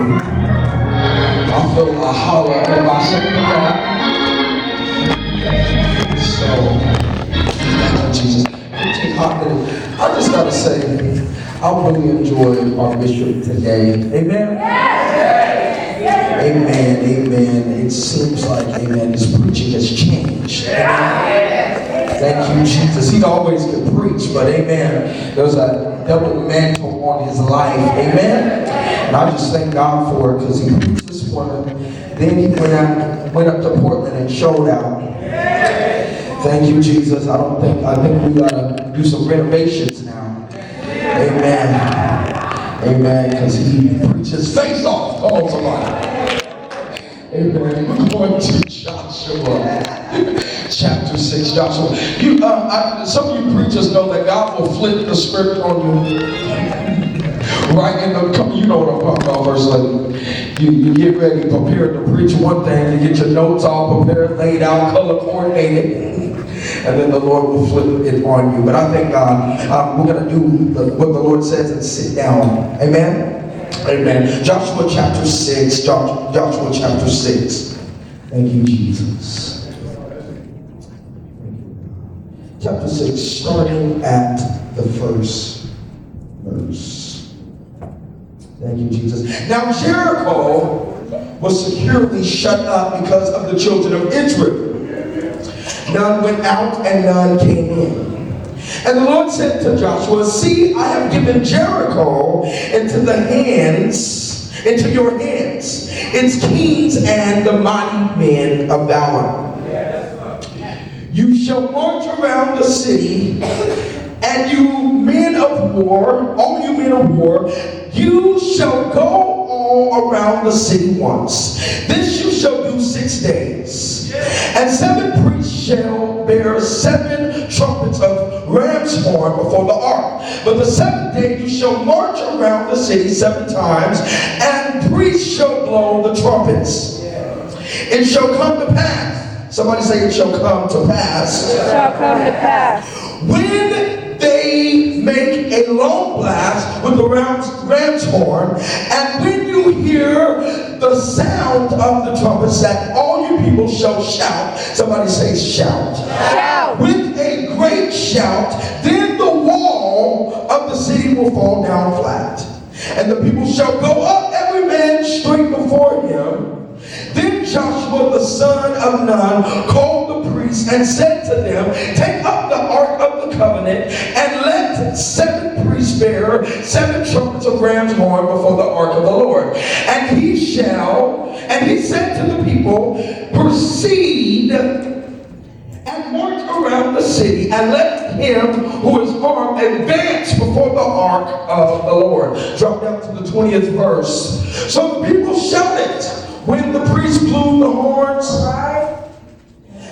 I feel a holler in my heart. So, thank you, Jesus. I just gotta say, I really enjoyed our bishop today. Amen. Amen, amen. It seems like, amen, his preaching has changed. Amen. Thank you, Jesus. He always could preach, but amen, there's a double mantle on his life. Amen. And I just thank God for it because he preached this morning. Then he went up to Portland and showed out. Thank you, Jesus. I think we gotta do some renovations now. Amen. Amen. Because he preached his face off. Come on, somebody. Amen. We're going to Joshua chapter 6. Joshua. Some of you preachers know that God will flip the script on you. Right in the, you know what I'm talking about, verse 11. You get ready, prepared to preach one thing, you get your notes all prepared, laid out, color coordinated, and then the Lord will flip it on you. But I thank God, we're going to do what the Lord says and sit down. Amen? Amen. Joshua chapter 6. Joshua chapter 6. Thank you, Jesus. Chapter 6, starting at the first verse. Thank you, Jesus. Now Jericho was securely shut up because of the children of Israel. None went out and none came in. And the Lord said to Joshua, see, I have given Jericho into your hands, its kings and the mighty men of valor. You shall march around the city, and you men of war, all you men of war, you shall go all around the city once. This you shall do 6 days. And 7 priests shall bear 7 trumpets of ram's horn before the ark. But the 7th day you shall march around the city 7 times, and priests shall blow the trumpets. It shall come to pass. Somebody say it shall come to pass. It shall come to pass. When they make a long blast with the ram's horn, and when you hear the sound of the trumpets, that all you people shall shout. Somebody say shout. Shout. With a great shout, then the wall of the city will fall down flat, and the people shall go up every man straight before him. Then Joshua the son of Nun called the priests and said to them, take up the ark of the covenant, and let 7 priests bear 7 trumpets of ram's horn before the ark of the Lord. And he said to the people, proceed and march around the city, and let him who is armed advance before the ark of the Lord. Drop down to the 20th verse. So the people shouted when the priests blew the horns.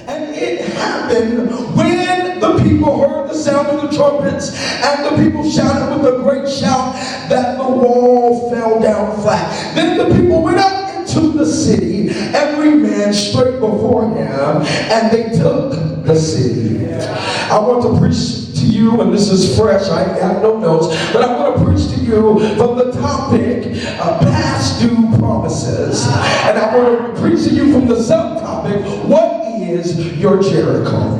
And it happened when the people heard the sound of the trumpets, and the people shouted with a great shout, that the wall fell down flat. Then the people went up into the city, every man straight before him, and they took the city. I want to preach to you, and this is fresh, I have no notes, but I want to preach to you from the topic past due promises. And I want to preach to you from the subtopic, what is your Jericho?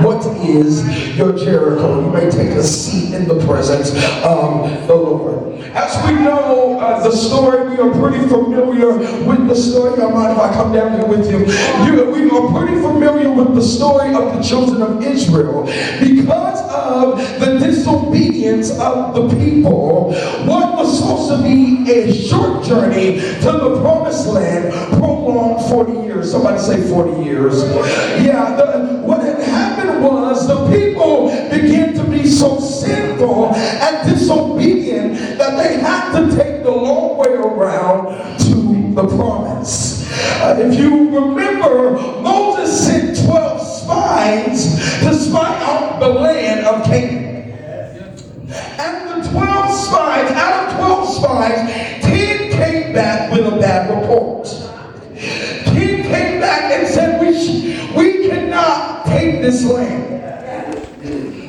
What is your Jericho? You may take a seat in the presence of the Lord. As we know the story, we are pretty familiar with the story. I mind if I come down here with you? We are pretty familiar with the story of the children of Israel. Because of the disobedience of the people, what was supposed to be a short journey to the promised land prolonged 40 years. Somebody say 40 years. Yeah, what had happened was the people began to be so sinful and disobedient that they had to take the long way around to the promise. If you remember, Moses sent 12 spies to spy out the land of Canaan. And the 12 spies, out of 12 spies, 10 came back with a bad report. 10 came back and said, we cannot take this land.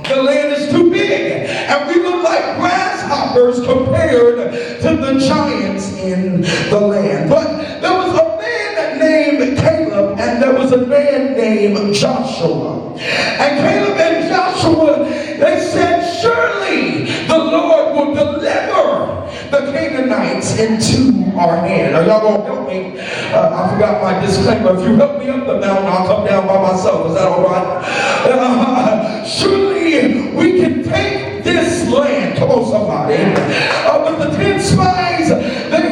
The land is too big, and we look like grasshoppers compared to the giants in the land. But there was a man named Caleb, and there was a man named Joshua. And Caleb and Joshua, they said, surely the Lord will deliver the Canaanites into our hand. Are y'all gonna help me? I forgot my disclaimer. If you help me up the mountain, I'll come down by myself. Is that all right? Surely we can take this land. Come on, somebody. But the 10 spies, they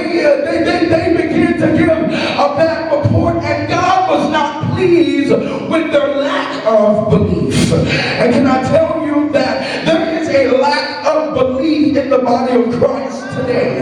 began to give a bad report, and God was not pleased with their lack of belief. And can I tell you that there is a lack of belief in the body of Christ today?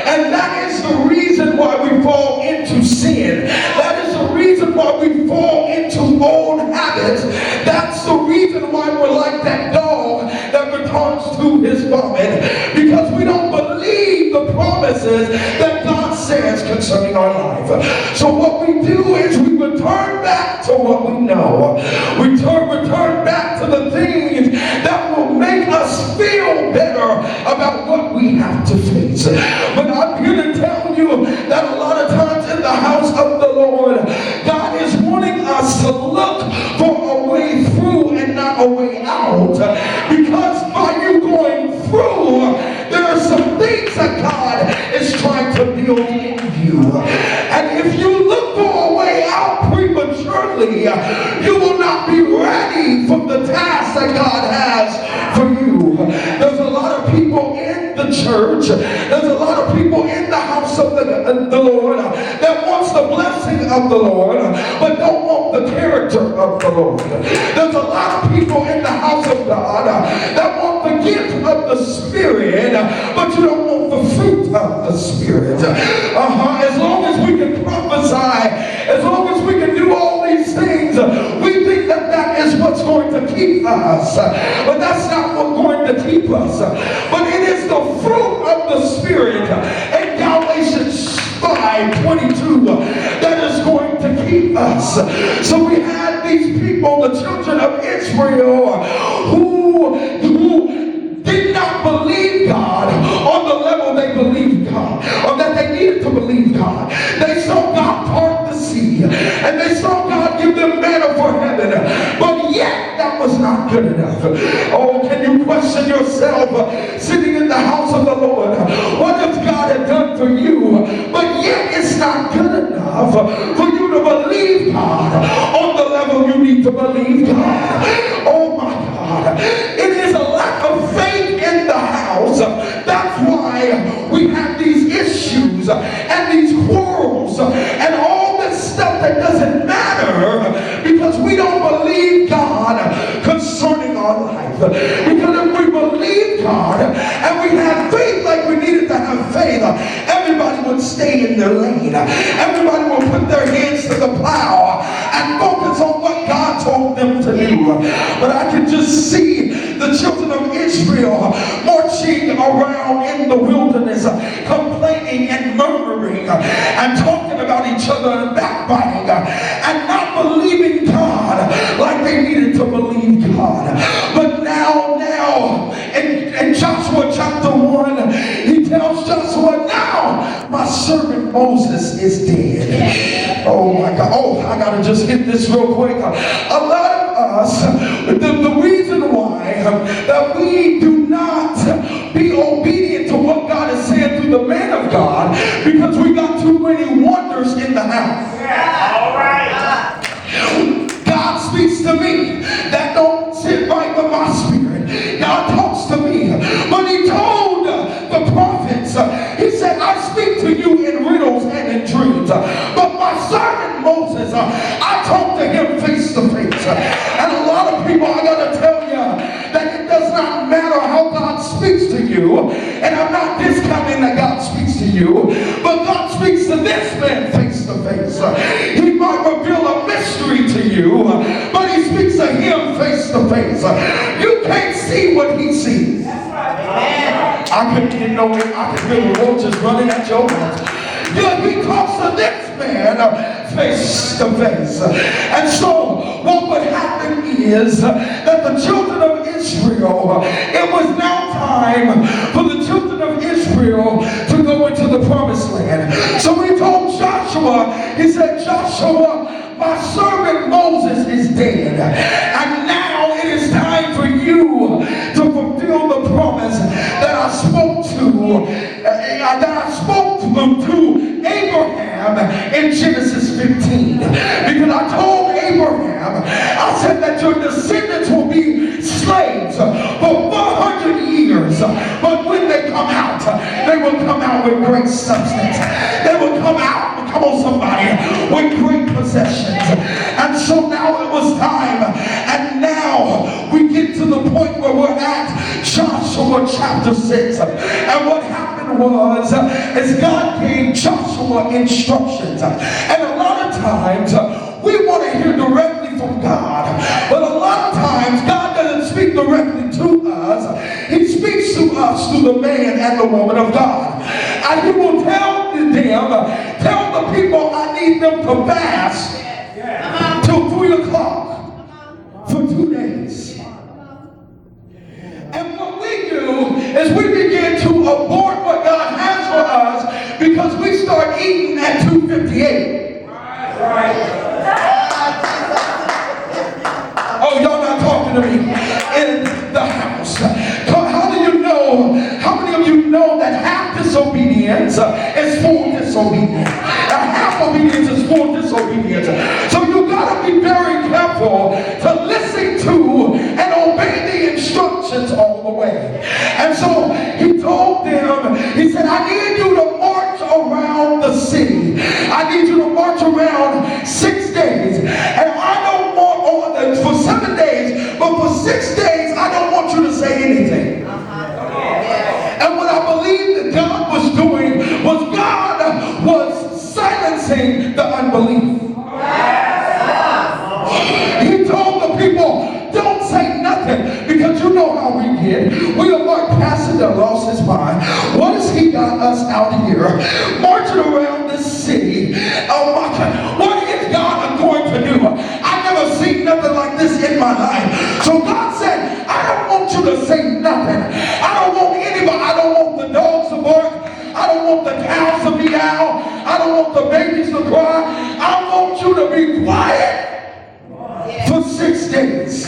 And that is the reason why we fall into sin. That is the reason why we fall into old habits. That's the reason why we're like that dog that returns to his vomit, because we don't believe the promises that God says concerning our life. So what we do is we return back to what we know. We return back to the things that will make us feel better about what we have to face. But I'm here to tell you that a lot of times in the house of the Lord, God is wanting us to look for a way through and not a way out. Because by you going through, there are some things that God is trying to build in you. And if you look for a way out prematurely, you will not be ready for the task that God has for you. There's a lot of people in the church, there's a lot of people in the house of the Lord that wants the blessing of the Lord, but don't want the character of the Lord. There's a lot of people in the house of God that want the gift of the Spirit, but you don't want the fruit of the Spirit. As long as we can prophesy, as long as we can do all these things, we think that that is what's going to keep us. But that's not what's going to keep us. But it is the fruit of the Spirit in Galatians 5:22 that is going to keep us. So we had these people, the children of Israel, who did not believe God on the level they believed God, or that they needed to believe God. They saw God part the sea, and they saw God give them manna for heaven, but yet that was not good enough. Oh, can you question yourself sitting in the house of the Lord? What if God had done for you, but yet it's not good enough for you to believe God on the level you need to believe God? Oh my God, it is a lack of faith in the house. That's why we have these issues and these quarrels and all this stuff that doesn't matter, because we don't believe God concerning our life. Because if we believe God and we have faith like we needed to have faith, everybody would stay in their lane. Everybody would put their hands to the plow and focus on what God told them to do. But I can just see the children of Israel marching around in the wilderness, complaining and murmuring and talking about each other and backbiting and not believing God like they needed to believe God. But now in Joshua chapter 1, he tells Joshua, now my servant Moses is dead. Oh my God. Oh, I gotta just hit this real quick. A lot of us, the reason why that we do not be obedient to what God is saying through the man of God, because we got too many wonders in the house. All right. God speaks to me. That don't sit right with my spirit. God talks to me. But he told the prophets, he said, I speak to you in riddles and in dreams. But my servant Moses, I talk to him face to face. And a lot of people, I got to tell you that it does not matter how God speaks to you. And I'm not discounting that God speaks to you. But God speaks to this man face to face. He might reveal a mystery to you, but he speaks to him face to face. You can't see what he sees. I could feel the roaches running at your house. Yeah, he talks to this man face to face. And so what would happen is that the children of Israel, it was now time for the children of Israel to go into the promised land. So he told Joshua, he said, Joshua, my servant Moses is dead, and now it is time for you to fulfill the promise that I spoke to Abraham in Genesis 15. Because I told Abraham, I said that your descendants will be slaves for 400 years, but when they come out, they will come out with great substance. They will come out, come on somebody, with great possessions. And so now it was time, and now we get to the point where we're at Joshua chapter 6. And what happened was, is God gave Joshua instructions. And a lot of times, we want to hear directly from God. But a lot of times, God doesn't speak directly to us. He speaks to us through the man and the woman of God. And he will tell the people, I need them to fast till 3 o'clock for 2 days. And what we do is we begin to abort what God has for us because we start eating at 2:58. Oh, y'all not talking to me in the house. How many of you know that half disobedience is full disobedience? Half obedience is full disobedience. So you got to be very careful to listen to and obey the instructions all the way. And so he told them, he said, I need you to march around the city. I need you to march around 6 days. And I don't want, for 7 days, but for 6 days, I don't want you to say anything. And what I believe that God was doing was God was silencing the unbelief. He told the people, don't say nothing, because you know how we get. We are like Pastor that lost his mind. What has he got us out here marching around this city? Oh my God, what is God going to do? I've never seen nothing like this in my life. So God said, I don't want you to say nothing. I don't want anybody. I don't want the dogs to bark. I don't want the cows to meow. I don't want the babies to cry. I want you to be quiet for 6 days.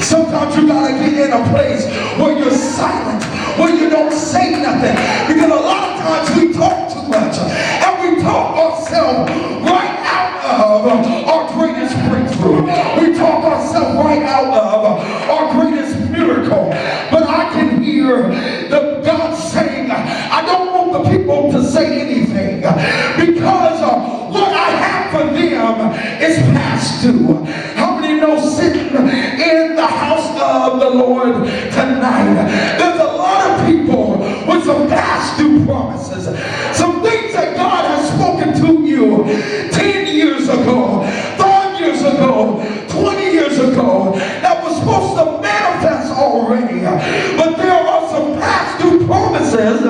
Sometimes you gotta get in a place where you're silent, where you don't say nothing. Because a lot of times we talk too much, and we talk ourselves right out of our greatest breakthrough. We talk ourselves right out of our greatest miracle. But I can hear the God saying, I don't want the people to say anything, because what I have for them is past due. How many know sitting in the house of the Lord tonight, there's a lot of people with some past due promises, some things that God has spoken to you 10 years ago, 5 years ago, 20 years ago, that was supposed to manifest already. But there are some past due promises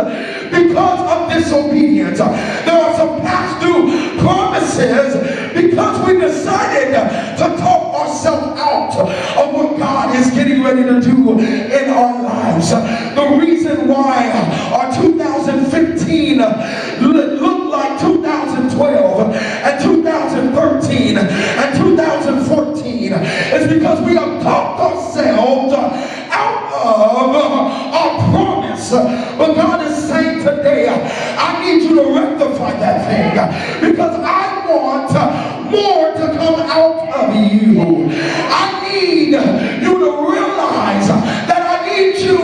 because of disobedience. There are some past due promises because we decided to talk ourselves out of what God is getting ready to do in our lives. The reason why our 2015 looked like 2012 and 2013 and 2014 is because we have talked ourselves out of our promise. But God is saying today, I need you to rectify that thing, because I want more to come out of you. I need you to realize that I need you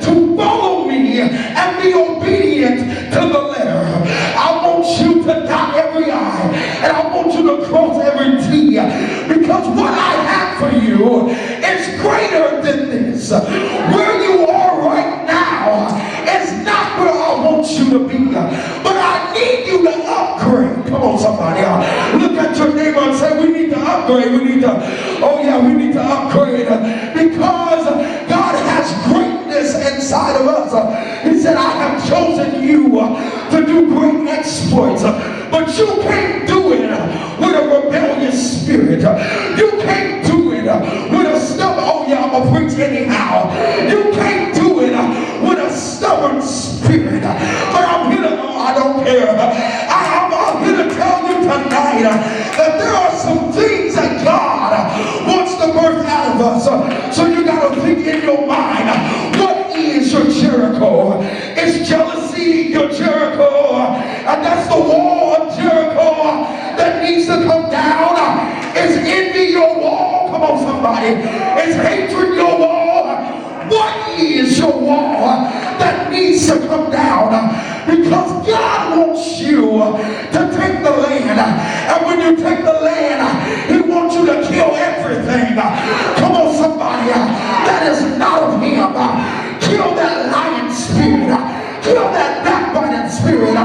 to follow me and be obedient to the letter. I want you to dot every I, and I want you to cross every T, because what I have for you is greater than this. Where you are right now is not where I want you to be, but I need you to upgrade. Come on, somebody. Look at your neighbor and say, we need to upgrade. We need to upgrade, because God has greatness inside of us. He said, I have chosen you to do great exploits, but you can't do tonight that there are some things that God wants to birth out of us. So you got to think in your mind, what is your Jericho? Is jealousy your Jericho? And that's the wall of Jericho that needs to come down. Is envy your wall? Come on, somebody. Is hatred your wall? What is your wall that needs to come down? Because God wants you to take the land. And when you take the land, He wants you to kill everything. Come on, somebody. That is not of Him. Kill that lying spirit. Kill that backbiting spirit.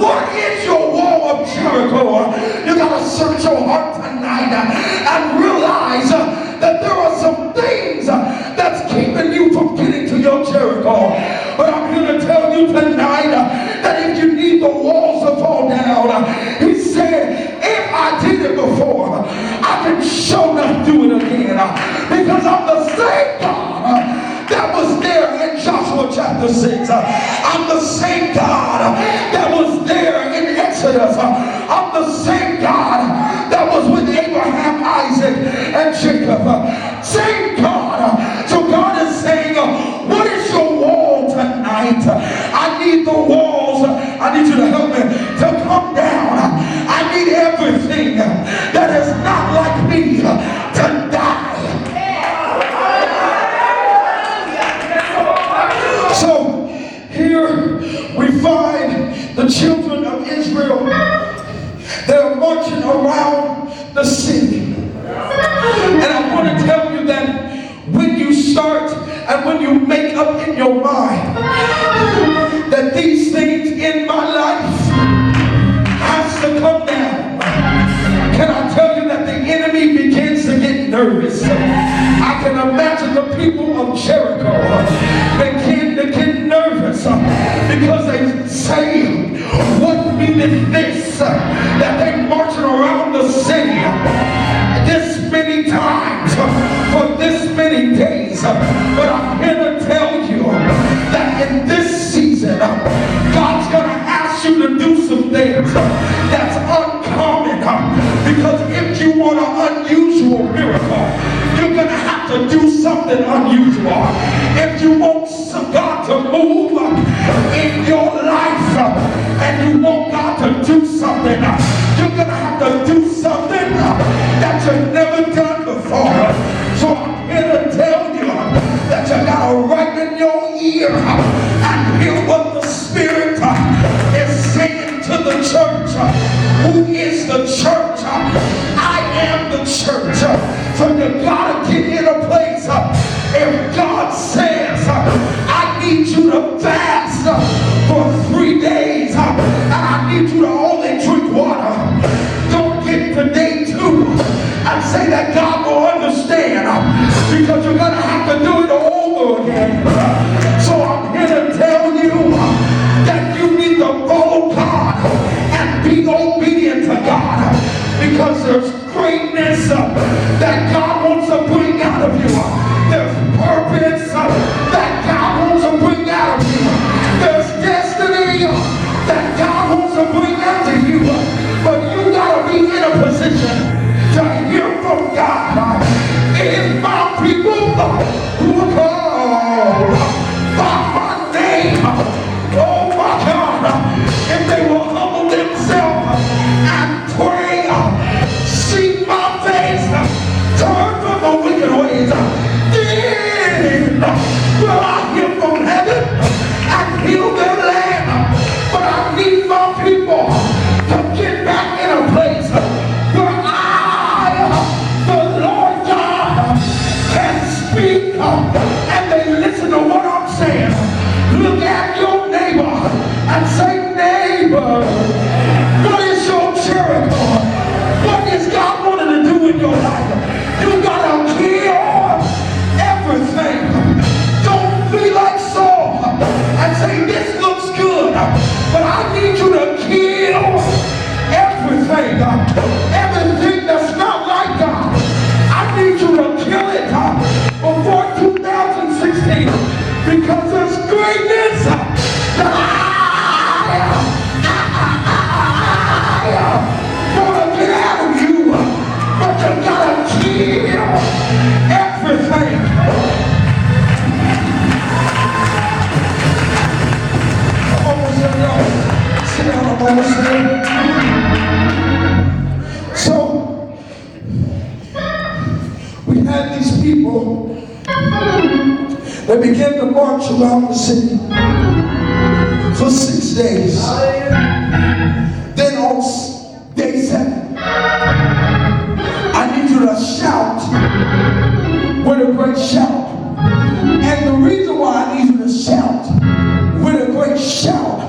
What is your wall of Jericho? You got to search your heart tonight and realize that there are some things that's keeping you from getting to your Jericho. But I'm here to tell you tonight that if you need the walls to fall down, He said, if I did it before, I can sure enough do it again. Because I'm the same God that was there in Joshua chapter 6. I'm the same God that was there in Exodus. I'm the same God that was with Abraham, Isaac, and Jacob. Same God. So God is saying, what is your wall tonight? I need the walls. I need you to help me to come down. I need everything that is not like me to die. So here we find the children of Israel. They're marching around the city. And I want to tell you that when you start and when you make up in your mind that these things in my life has to come down, can I tell you that the enemy begins to get nervous? I can imagine the people of Jericho begin to get nervous because they say, what meaneth this? That they marching around the city this many times for this many days. But I'm here to tell you that in this season, God's going to ask you to do some things that's uncommon. Because if you want an unusual miracle, you're going to have to do something unusual. If you want God to move in your life and you want God to do something, you're going to have to do something that you've never done before. So I'm here to tell you that you got to ripen your ear and hear what the Spirit is saying to the church. Who is the church? I am the church. So you got to get in a place. If God says, I need you to fast for 3 days, and I need you to only drink water, don't get to day 2 and say that God will understand, because you're going to have to do it over again. So I'm here to tell you that you need to follow God and be obedient to God, because there's greatness that God wants to bring out of you. There's purpose that God wants to bring out of you. There's destiny that God wants understand? So, we had these people that began to march around the city for 6 days. Then on day 7, I need you to shout with a great shout. And the reason why I need you to shout with a great shout,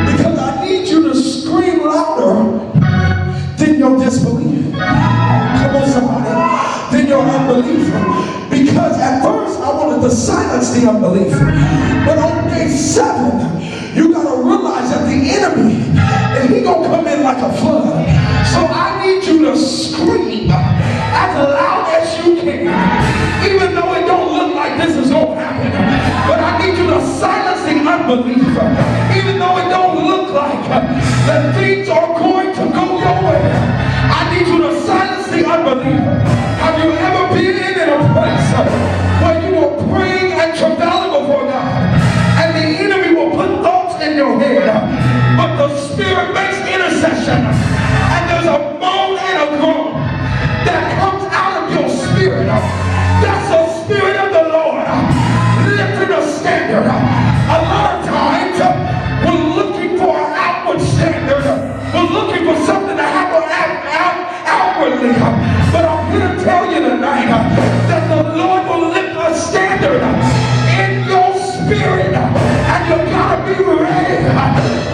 because I need you to scream louder than your disbelief. Come on, somebody. Than your unbelief. Because at first I wanted to silence the unbelief. But on day 7, you got to realize that the enemy, and he going to come in like a flood. So I need you to scream as loud as you can, even though it don't look like this is going to happen. But I need you to silence the unbelief, even though it don't look like that things are going to go your way. I need you to silence the unbelief. Have you ever been in a place where you were praying and travailing before God, and the enemy will put thoughts in your head, but the Spirit makes intercession, and there's a moan and a groan that comes out of your spirit? That's the Spirit of the Lord lifting a standard. A lot of times we're looking for an outward standard. We're looking for something to happen outwardly. But I'm here to tell you tonight that the Lord will lift a standard in your spirit, and you gotta be ready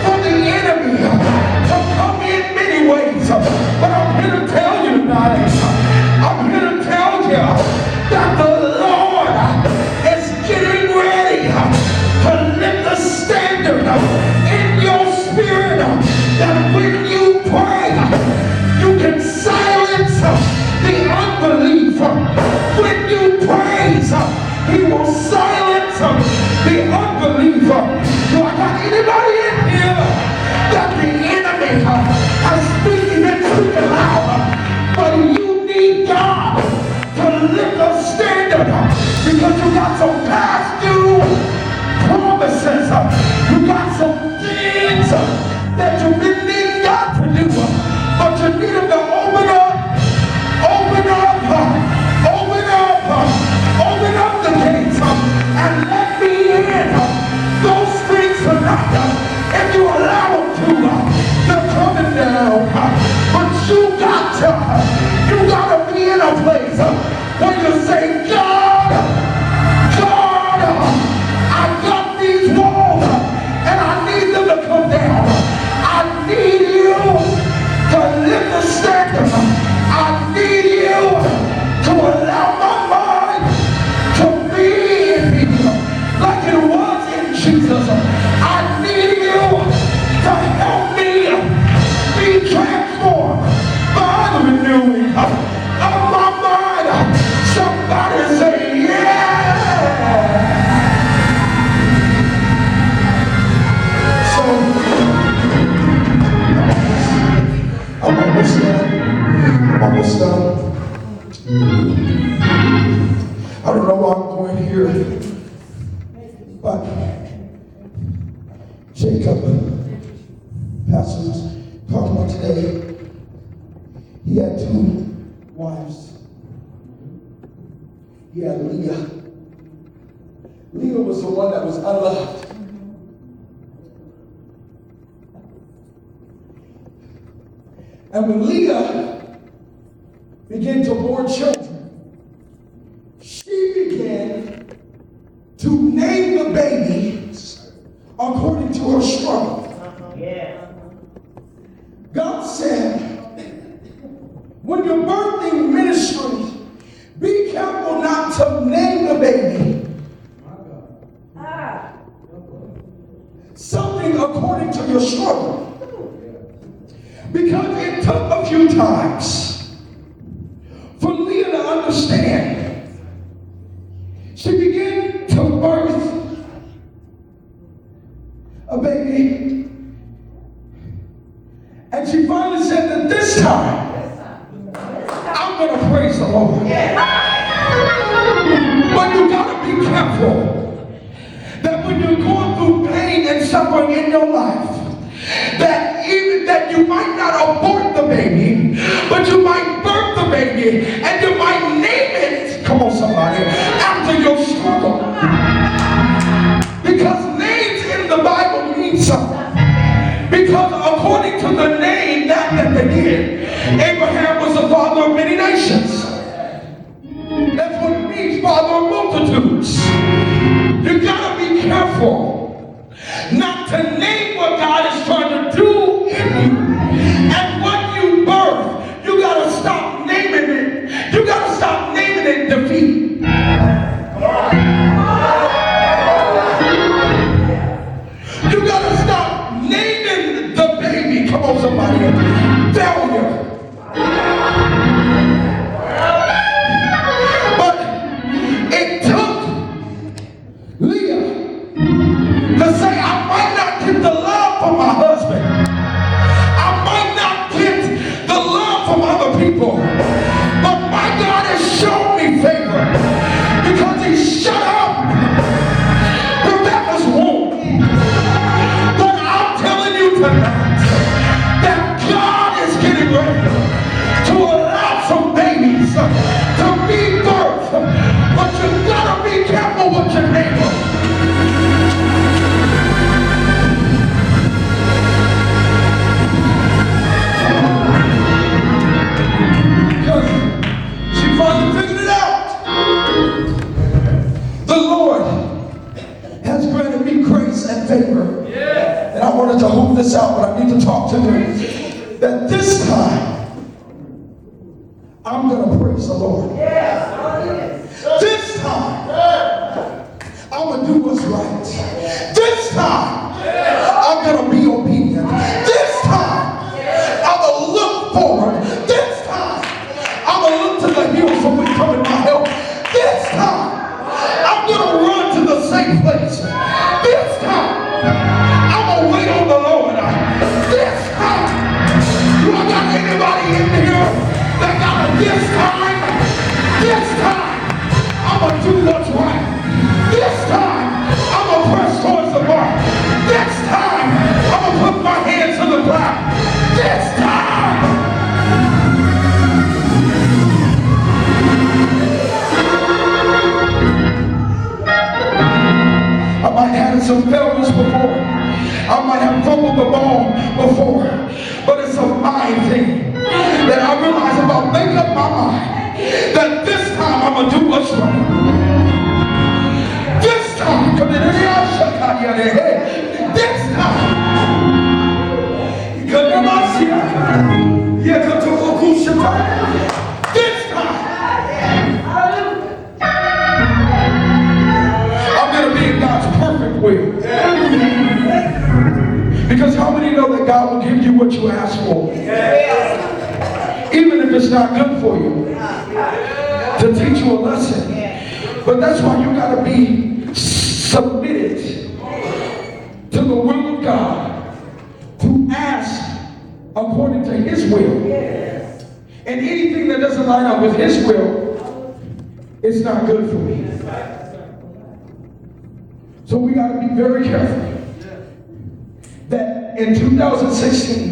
for the enemy to come in many ways. But I'm here to tell you tonight, I'm here to tell you that the Lord is getting ready to lift the standard in your spirit, that when you pray, you can silence the unbelief. When you praise, he will silence the unbelief. Do I got anybody in here that the enemy has been speaking loud? But you need God to lift a standard, because you got some past due promises. You got some things that you didn't need God to do, but you need him to open up the gates and let me in. Those things tonight, if you allow them to, they're coming down. But you got to be in a place where you say, God, I got these walls and I need them to come down. I need you to lift the standard. I need you to allow my mind to be in me like it was in Jesus. I need you to help me be transformed by the renewing of my mind. Somebody say, yeah! So, I'm almost done. I don't know why I'm going here, but Jacob, Pastor was talking about today, he had 2 wives. He had Leah. Leah was the one that was unloved. And when Leah began to bear children, she began to name the babies according to her struggle. God said, when you're birthing ministries, be careful not to name the baby something according to your struggle. Because it took a few times for Leah to understand. She began to birth a baby, and she finally said that this time, I'm going to praise the Lord. But you got to be careful that when you're going through pain and suffering in your life, that not abort the baby, but you might birth the baby, and you might name it, come on somebody, after your struggle. Because names in the Bible mean something. Because according to the name that they did, Abraham was the father of many nations. That's what it means, father of multitudes. You gotta be careful not to name what God is trying to do in you. And what you birth, you gotta stop naming it. You gotta stop naming it defeat. You gotta stop naming the baby, come on somebody, failure. But it took Leah to say, I might not get the love from my husband. I might not get the love from other people. But my God has shown me favor because he shut up Rebecca's womb. But I'm telling you tonight that God is getting ready to allow some babies to be birthed. But you gotta be careful what you name them. Because she finally figured it out. The Lord has granted me grace and favor. And I wanted to hold this out, but I need to talk to you. That this time, I'm going to praise the Lord. This time, I'm going to do what's right. This time, I'm going to be obedient. This time, I'm going to look forward. This time, I'm going to look to the hills from which cometh my help. This time, I'm going to run to the safe place. This time, I'm going to wait on the Lord. This time, do I got anybody in here that got a this time? This time, I'm going to do what's right. This time, I'm going to press towards the mark. This time, I'm going to put my hands to the plow. This time. I might have had some failures before. I might have fumbled the ball before. But it's a mind thing that I realize if I make up my mind that this time I'm going to do what's right. This time, come in here, I'll shut out your head. This time, this time, I'm going to be in God's perfect will. Because how many know that God will give you what you ask for? Even if it's not good for you. To teach you a lesson. But that's why you got to be submitted to the will of God. To ask according to his will. And anything that doesn't line up with his will, it's not good for me. So we got to be very careful that in 2016,